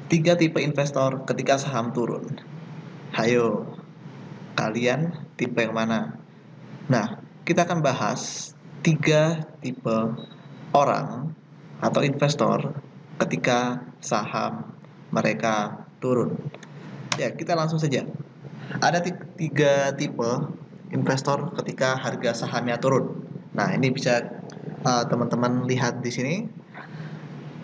Tiga tipe investor ketika saham turun. Hayo, kalian tipe yang mana? Nah, kita akan bahas tiga tipe orang atau investor ketika saham mereka turun. Ya, kita langsung saja. Ada tiga tipe investor ketika harga sahamnya turun. Nah, ini bisa teman-teman lihat di sini.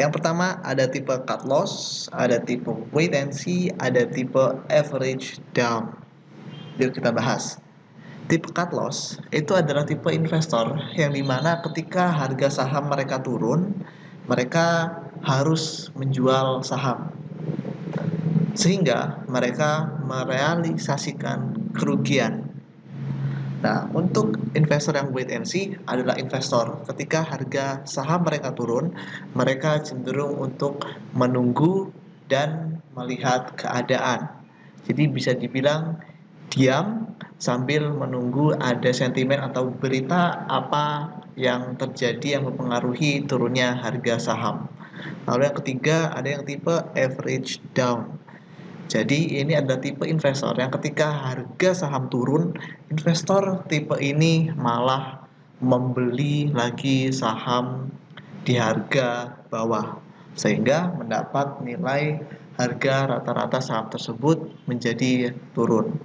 Yang pertama ada tipe cut loss, ada tipe wait and see, ada tipe average down. Yuk kita bahas. Tipe cut loss itu adalah tipe investor yang dimana ketika harga saham mereka turun, mereka harus menjual saham sehingga mereka merealisasikan kerugian. Nah, untuk investor yang wait and see adalah investor ketika harga saham mereka turun, mereka cenderung untuk menunggu dan melihat keadaan. Jadi bisa dibilang diam sambil menunggu ada sentimen atau berita apa yang terjadi yang mempengaruhi turunnya harga saham. Lalu yang ketiga ada yang tipe average down. Jadi ini adalah tipe investor yang ketika harga saham turun, investor tipe ini malah membeli lagi saham di harga bawah sehingga mendapat nilai harga rata-rata saham tersebut menjadi turun.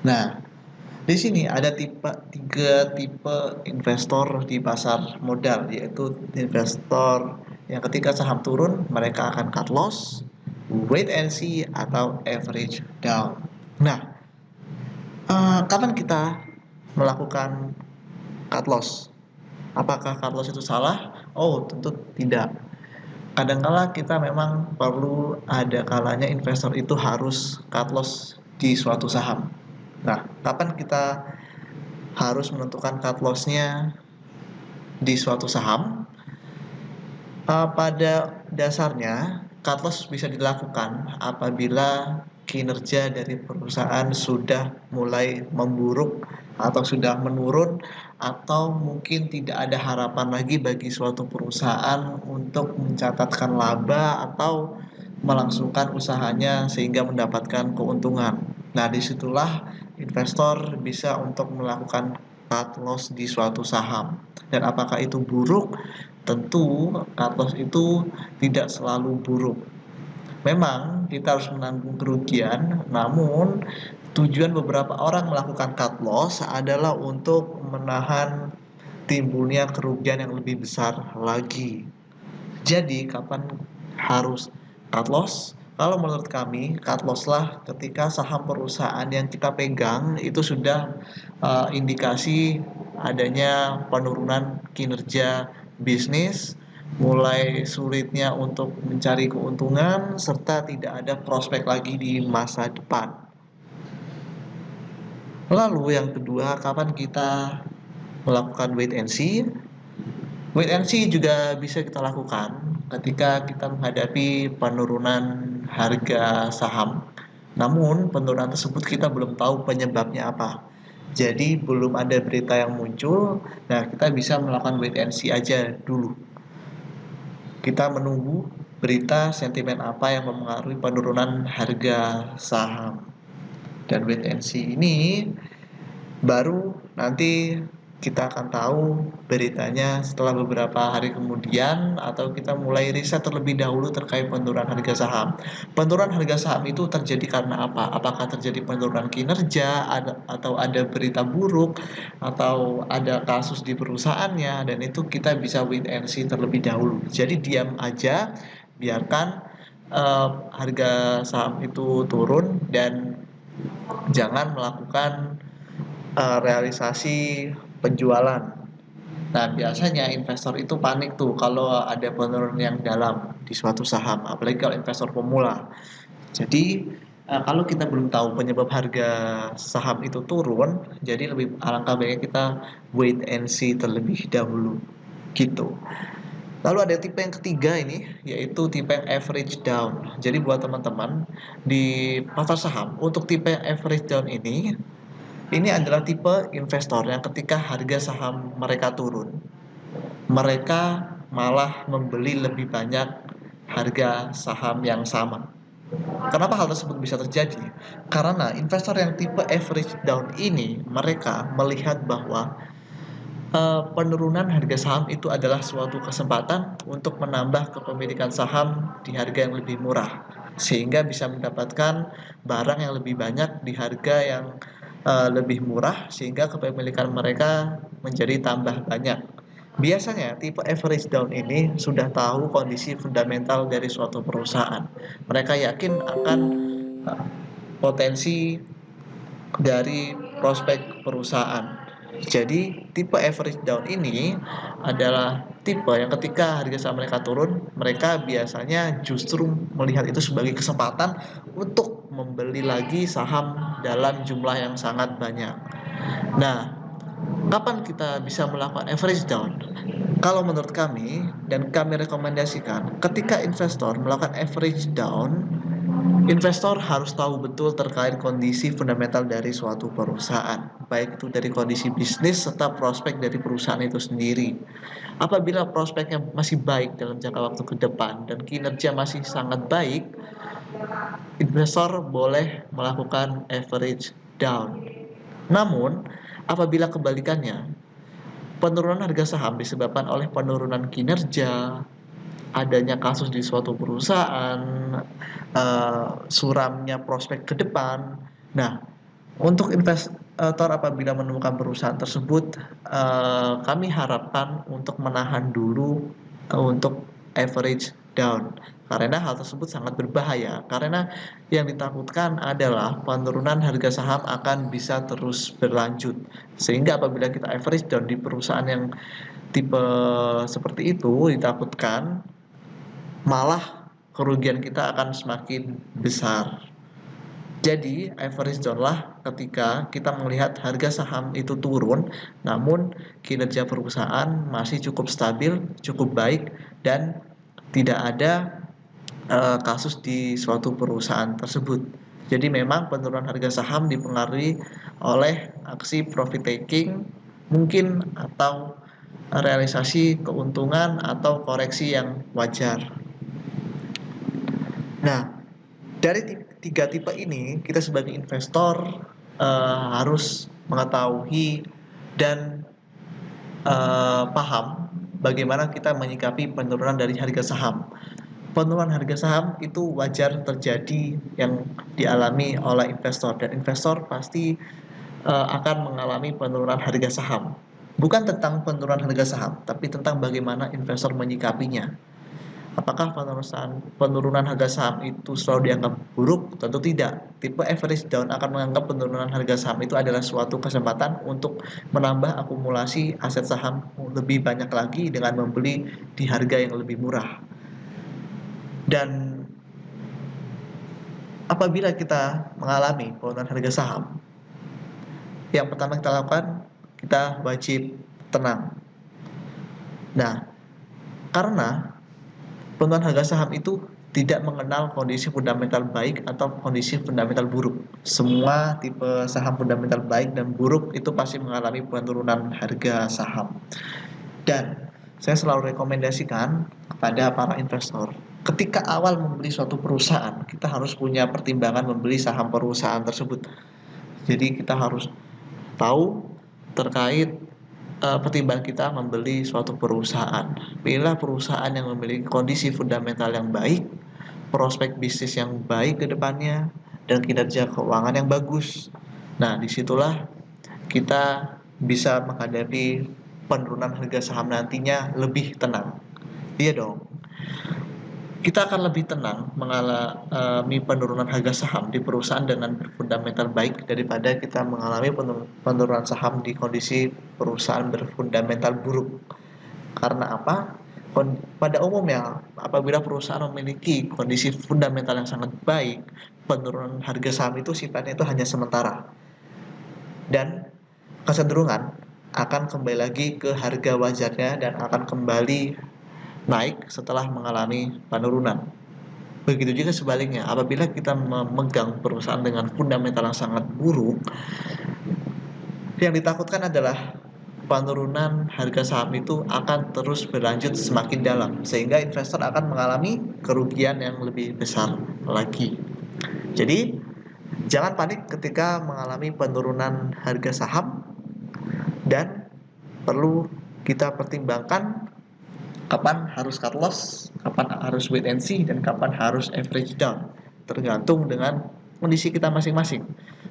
Nah, di sini ada tiga tipe investor di pasar modal, yaitu investor yang ketika saham turun mereka akan cut loss, wait and see, atau average down. Nah, kapan kita melakukan cut loss? Apakah cut loss itu salah? Oh, tentu tidak. Kadangkala kita memang perlu ada kalanya investor itu harus cut loss di suatu saham. Nah, kapan kita harus menentukan cut loss-nya di suatu saham? Pada dasarnya, cut loss bisa dilakukan apabila kinerja dari perusahaan sudah mulai memburuk atau sudah menurun atau mungkin tidak ada harapan lagi bagi suatu perusahaan untuk mencatatkan laba atau melangsungkan usahanya sehingga mendapatkan keuntungan. Nah, disitulah investor bisa untuk melakukan cut loss di suatu saham. Dan apakah itu buruk? Tentu cut loss itu tidak selalu buruk. Memang kita harus menanggung kerugian, namun tujuan beberapa orang melakukan cut loss adalah untuk menahan timbulnya kerugian yang lebih besar lagi. Jadi, kapan harus cut loss? Kalau menurut kami, cut loss lah ketika saham perusahaan yang kita pegang itu sudah indikasi adanya penurunan kinerja bisnis, mulai sulitnya untuk mencari keuntungan, serta tidak ada prospek lagi di masa depan. Lalu yang kedua, kapan kita melakukan wait and see? Wait and see juga bisa kita lakukan ketika kita menghadapi penurunan harga saham. Namun penurunan tersebut kita belum tahu penyebabnya apa. Jadi belum ada berita yang muncul, nah kita bisa melakukan wait and see aja dulu. Kita menunggu berita sentimen apa yang mempengaruhi penurunan harga saham. Dan wait and see ini baru nanti kita akan tahu beritanya setelah beberapa hari kemudian atau kita mulai riset terlebih dahulu terkait penurunan harga saham. Penurunan harga saham itu terjadi karena apa? Apakah terjadi penurunan kinerja atau ada berita buruk atau ada kasus di perusahaannya, dan itu kita bisa wait and see terlebih dahulu. Jadi diam aja, biarkan harga saham itu turun dan jangan melakukan realisasi penjualan. Nah, biasanya investor itu panik tuh kalau ada penurunan yang dalam di suatu saham, apalagi kalau investor pemula. Jadi, kalau kita belum tahu penyebab harga saham itu turun, jadi lebih alangkah baiknya kita wait and see terlebih dahulu. Gitu. Lalu ada tipe yang ketiga ini, yaitu tipe yang average down. Jadi buat teman-teman di pasar saham, untuk tipe yang average down ini adalah tipe investor yang ketika harga saham mereka turun, mereka malah membeli lebih banyak harga saham yang sama. Kenapa hal tersebut bisa terjadi? Karena investor yang tipe average down ini, mereka melihat bahwa penurunan harga saham itu adalah suatu kesempatan untuk menambah kepemilikan saham di harga yang lebih murah, sehingga bisa mendapatkan barang yang lebih banyak di harga yang lebih murah, sehingga kepemilikan mereka menjadi tambah banyak. Biasanya tipe average down ini sudah tahu kondisi fundamental dari suatu perusahaan. Mereka yakin akan uh, potensi dari prospek perusahaan. Jadi tipe average down ini adalah tipe yang ketika harga saham mereka turun, mereka biasanya justru melihat itu sebagai kesempatan untuk membeli lagi saham dalam jumlah yang sangat banyak. Nah, kapan kita bisa melakukan average down? Kalau menurut kami dan kami rekomendasikan, ketika investor melakukan average down, investor harus tahu betul terkait kondisi fundamental dari suatu perusahaan, baik itu dari kondisi bisnis serta prospek dari perusahaan itu sendiri. Apabila prospeknya masih baik dalam jangka waktu ke depan dan kinerja masih sangat baik, investor boleh melakukan average down. Namun, apabila kebalikannya, penurunan harga saham disebabkan oleh penurunan kinerja, adanya kasus di suatu perusahaan, suramnya prospek ke depan. Nah, untuk investor apabila menemukan perusahaan tersebut, kami harapkan untuk menahan dulu untuk average down. Karena hal tersebut sangat berbahaya. Karena yang ditakutkan adalah penurunan harga saham akan bisa terus berlanjut. Sehingga apabila kita average down di perusahaan yang tipe seperti itu, ditakutkan malah kerugian kita akan semakin besar. Jadi, average down lah ketika kita melihat harga saham itu turun, namun kinerja perusahaan masih cukup stabil, cukup baik, dan tidak ada kasus di suatu perusahaan tersebut. Jadi memang penurunan harga saham dipengaruhi oleh aksi profit taking, mungkin atau realisasi keuntungan atau koreksi yang wajar. Nah, dari tiga tipe ini, kita sebagai investor harus mengetahui dan paham bagaimana kita menyikapi penurunan dari harga saham. Penurunan harga saham itu wajar terjadi yang dialami oleh investor, dan investor pasti akan mengalami penurunan harga saham. Bukan tentang penurunan harga saham, tapi tentang bagaimana investor menyikapinya. Apakah penurunan harga saham itu selalu dianggap buruk? Tentu tidak. Tipe average down akan menganggap penurunan harga saham itu adalah suatu kesempatan untuk menambah akumulasi aset saham lebih banyak lagi dengan membeli di harga yang lebih murah. Dan apabila kita mengalami penurunan harga saham, yang pertama kita lakukan, kita wajib tenang. Nah, karena penurunan harga saham itu tidak mengenal kondisi fundamental baik atau kondisi fundamental buruk. Semua tipe saham fundamental baik dan buruk itu pasti mengalami penurunan harga saham. Dan saya selalu rekomendasikan kepada para investor, ketika awal membeli suatu perusahaan, kita harus punya pertimbangan membeli saham perusahaan tersebut. Jadi kita harus tahu terkait pertimbangan kita membeli suatu perusahaan. Pilihlah perusahaan yang memiliki kondisi fundamental yang baik, prospek bisnis yang baik ke depannya, dan kinerja keuangan yang bagus. Nah, disitulah kita bisa menghadapi penurunan harga saham nantinya lebih tenang. Iya dong. Kita akan lebih tenang mengalami penurunan harga saham di perusahaan dengan berfundamental baik daripada kita mengalami penurunan saham di kondisi perusahaan berfundamental buruk. Karena apa? Pada umumnya, apabila perusahaan memiliki kondisi fundamental yang sangat baik, penurunan harga saham itu sifatnya itu hanya sementara. Dan kecenderungan akan kembali lagi ke harga wajarnya dan akan kembali naik setelah mengalami penurunan. Begitu juga sebaliknya, apabila kita memegang perusahaan dengan fundamental yang sangat buruk, yang ditakutkan adalah penurunan harga saham itu akan terus berlanjut semakin dalam, sehingga investor akan mengalami kerugian yang lebih besar lagi. Jadi, jangan panik ketika mengalami penurunan harga saham, dan perlu kita pertimbangkan kapan harus cut loss, kapan harus wait and see, dan kapan harus average down, tergantung dengan kondisi kita masing-masing.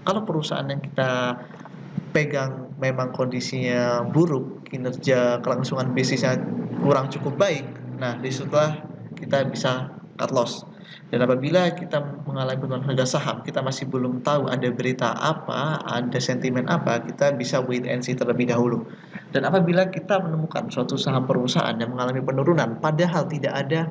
Kalau perusahaan yang kita pegang memang kondisinya buruk, kinerja kelangsungan bisnisnya kurang cukup baik, nah disitulah kita bisa cut loss. Dan apabila kita mengalami penurunan harga saham, kita masih belum tahu ada berita apa, ada sentimen apa, kita bisa wait and see terlebih dahulu. Dan apabila kita menemukan suatu saham perusahaan yang mengalami penurunan, padahal tidak ada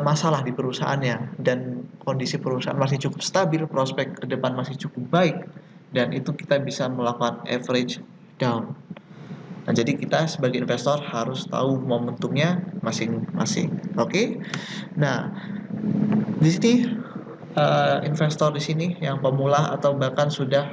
masalah di perusahaannya, dan kondisi perusahaan masih cukup stabil, prospek ke depan masih cukup baik, dan itu kita bisa melakukan average down. Nah, jadi kita sebagai investor harus tahu momentumnya masing-masing. Oke? Nah, di sini investor di sini yang pemula atau bahkan sudah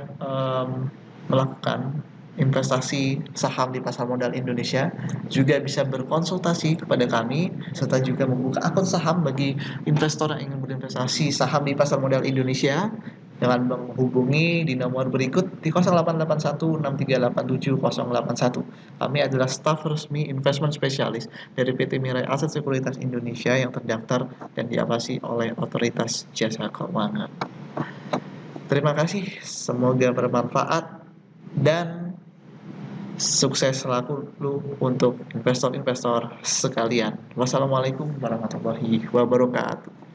melakukan investasi saham di pasar modal Indonesia juga bisa berkonsultasi kepada kami, serta juga membuka akun saham bagi investor yang ingin berinvestasi saham di pasar modal Indonesia dengan menghubungi di nomor berikut di 0881638781. Kami adalah staf resmi investment specialist dari PT Mirai Aset Sekuritas Indonesia yang terdaftar dan diawasi oleh Otoritas Jasa Keuangan. Terima kasih, semoga bermanfaat dan sukses selalu untuk investor-investor sekalian. Wassalamualaikum warahmatullahi wabarakatuh.